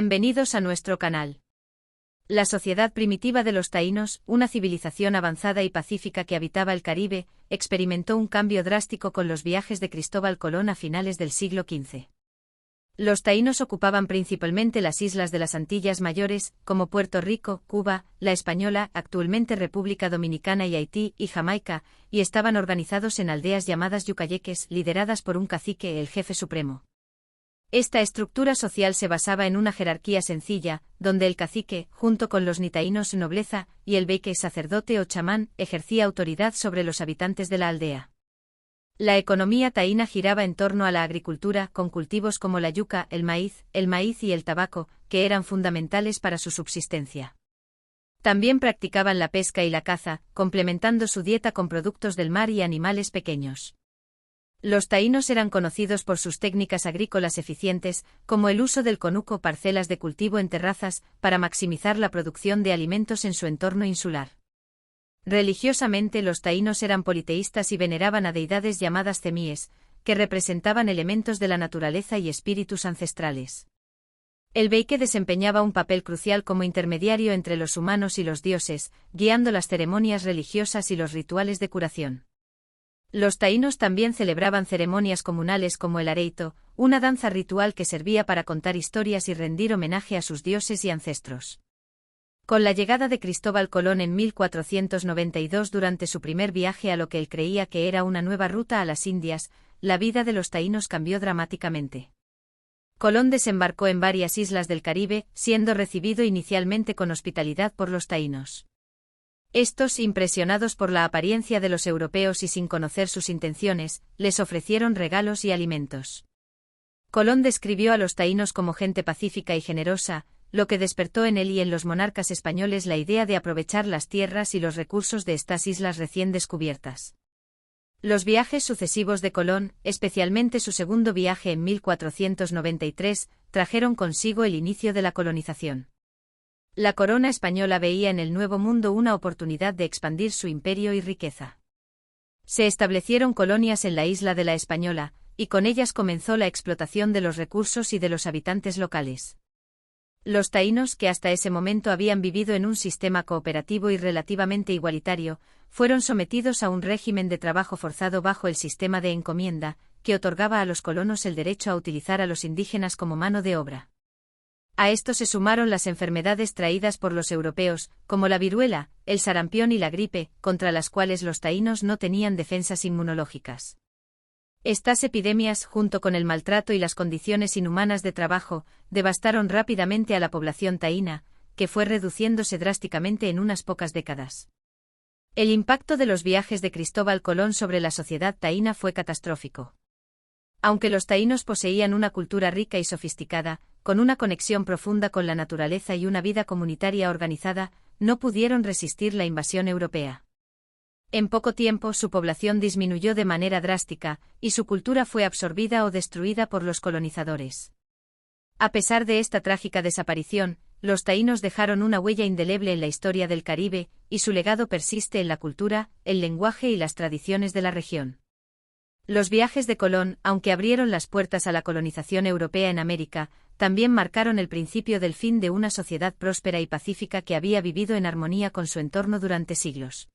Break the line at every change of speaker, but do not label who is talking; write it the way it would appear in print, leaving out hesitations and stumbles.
Bienvenidos a nuestro canal. La sociedad primitiva de los taínos, una civilización avanzada y pacífica que habitaba el Caribe, experimentó un cambio drástico con los viajes de Cristóbal Colón a finales del siglo XV. Los taínos ocupaban principalmente las islas de las Antillas Mayores, como Puerto Rico, Cuba, La Española, actualmente República Dominicana y Haití, y Jamaica, y estaban organizados en aldeas llamadas yucayeques, lideradas por un cacique, el jefe supremo. Esta estructura social se basaba en una jerarquía sencilla, donde el cacique, junto con los nitaínos nobleza, y el beyque sacerdote o chamán, ejercía autoridad sobre los habitantes de la aldea. La economía taína giraba en torno a la agricultura, con cultivos como la yuca, el maíz y el tabaco, que eran fundamentales para su subsistencia. También practicaban la pesca y la caza, complementando su dieta con productos del mar y animales pequeños. Los taínos eran conocidos por sus técnicas agrícolas eficientes, como el uso del conuco o parcelas de cultivo en terrazas, para maximizar la producción de alimentos en su entorno insular. Religiosamente los taínos eran politeístas y veneraban a deidades llamadas cemíes, que representaban elementos de la naturaleza y espíritus ancestrales. El beyque desempeñaba un papel crucial como intermediario entre los humanos y los dioses, guiando las ceremonias religiosas y los rituales de curación. Los taínos también celebraban ceremonias comunales como el areito, una danza ritual que servía para contar historias y rendir homenaje a sus dioses y ancestros. Con la llegada de Cristóbal Colón en 1492 durante su primer viaje a lo que él creía que era una nueva ruta a las Indias, la vida de los taínos cambió dramáticamente. Colón desembarcó en varias islas del Caribe, siendo recibido inicialmente con hospitalidad por los taínos. Estos, impresionados por la apariencia de los europeos y sin conocer sus intenciones, les ofrecieron regalos y alimentos. Colón describió a los taínos como gente pacífica y generosa, lo que despertó en él y en los monarcas españoles la idea de aprovechar las tierras y los recursos de estas islas recién descubiertas. Los viajes sucesivos de Colón, especialmente su segundo viaje en 1493, trajeron consigo el inicio de la colonización. La corona española veía en el Nuevo Mundo una oportunidad de expandir su imperio y riqueza. Se establecieron colonias en la isla de La Española, y con ellas comenzó la explotación de los recursos y de los habitantes locales. Los taínos, que hasta ese momento habían vivido en un sistema cooperativo y relativamente igualitario, fueron sometidos a un régimen de trabajo forzado bajo el sistema de encomienda, que otorgaba a los colonos el derecho a utilizar a los indígenas como mano de obra. A esto se sumaron las enfermedades traídas por los europeos, como la viruela, el sarampión y la gripe, contra las cuales los taínos no tenían defensas inmunológicas. Estas epidemias, junto con el maltrato y las condiciones inhumanas de trabajo, devastaron rápidamente a la población taína, que fue reduciéndose drásticamente en unas pocas décadas. El impacto de los viajes de Cristóbal Colón sobre la sociedad taína fue catastrófico. Aunque los taínos poseían una cultura rica y sofisticada, con una conexión profunda con la naturaleza y una vida comunitaria organizada, no pudieron resistir la invasión europea. En poco tiempo su población disminuyó de manera drástica, y su cultura fue absorbida o destruida por los colonizadores. A pesar de esta trágica desaparición, los taínos dejaron una huella indeleble en la historia del Caribe, y su legado persiste en la cultura, el lenguaje y las tradiciones de la región. Los viajes de Colón, aunque abrieron las puertas a la colonización europea en América, también marcaron el principio del fin de una sociedad próspera y pacífica que había vivido en armonía con su entorno durante siglos.